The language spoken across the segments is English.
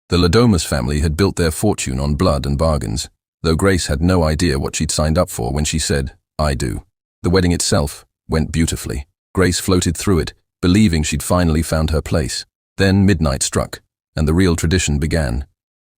The Ladomas family had built their fortune on blood and bargains, though Grace had no idea what she'd signed up for when she said, "I do." The wedding itself went beautifully. Grace floated through it, believing she'd finally found her place. Then midnight struck, and the real tradition began.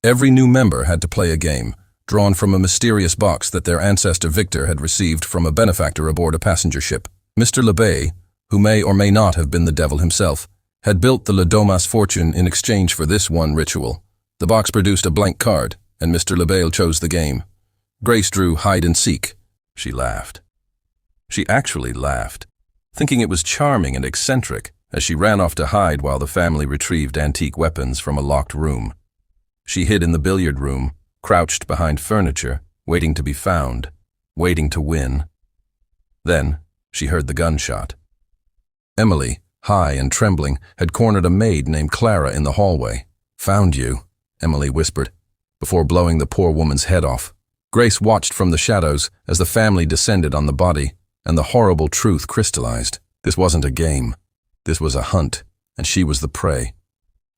Every new member had to play a game, drawn from a mysterious box that their ancestor Victor had received from a benefactor aboard a passenger ship. Mr. LeBay, who may or may not have been the devil himself, had built the Ladomas fortune in exchange for this one ritual. The box produced a blank card, and Mr. LeBay chose the game. Grace drew hide and seek. She laughed. She actually laughed, thinking it was charming and eccentric as she ran off to hide while the family retrieved antique weapons from a locked room. She hid in the billiard room, crouched behind furniture, waiting to be found, waiting to win. Then she heard the gunshot. Emily, high and trembling, had cornered a maid named Clara in the hallway. "Found you," Emily whispered, before blowing the poor woman's head off. Grace watched from the shadows as the family descended on the body, and the horrible truth crystallized. This wasn't a game. This was a hunt, and she was the prey.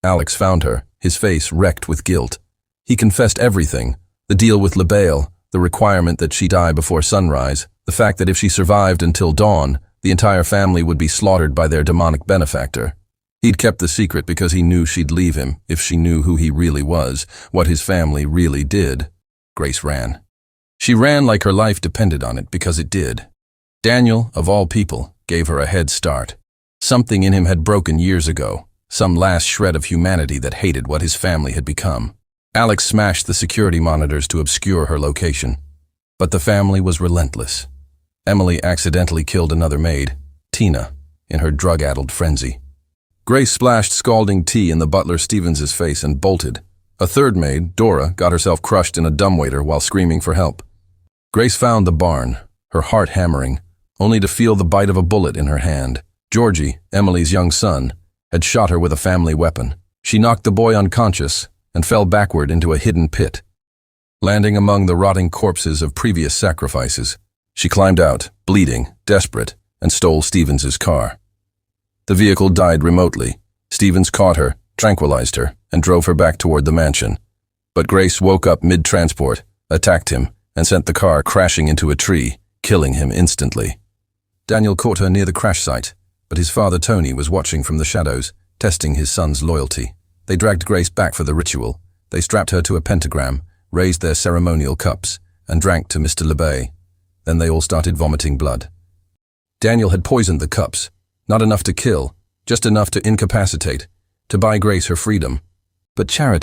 Alex found her, his face wrecked with guilt. He confessed everything: the deal with LeBay, the requirement that she die before sunrise, the fact that if she survived until dawn, the entire family would be slaughtered by their demonic benefactor. He'd kept the secret because he knew she'd leave him if she knew who he really was, what his family really did. Grace ran. She ran like her life depended on it, because it did. Daniel, of all people, gave her a head start. Something in him had broken years ago, some last shred of humanity that hated what his family had become. Alex smashed the security monitors to obscure her location. But the family was relentless. Emily accidentally killed another maid, Tina, in her drug-addled frenzy. Grace splashed scalding tea in the butler Stevens's face and bolted. A third maid, Dora, got herself crushed in a dumbwaiter while screaming for help. Grace found the barn, her heart hammering, only to feel the bite of a bullet in her hand. Georgie, Emily's young son, had shot her with a family weapon. She knocked the boy unconscious and fell backward into a hidden pit. Landing among the rotting corpses of previous sacrifices, she climbed out, bleeding, desperate, and stole Stevens's car. The vehicle died remotely. Stevens caught her, tranquilized her, and drove her back toward the mansion. But Grace woke up mid-transport, attacked him, and sent the car crashing into a tree, killing him instantly. Daniel caught her near the crash site, but his father Tony was watching from the shadows, testing his son's loyalty. They dragged Grace back for the ritual. They strapped her to a pentagram, raised their ceremonial cups, and drank to Mr. LeBay. Then they all started vomiting blood. Daniel had poisoned the cups, not enough to kill, just enough to incapacitate, to buy Grace her freedom. But charity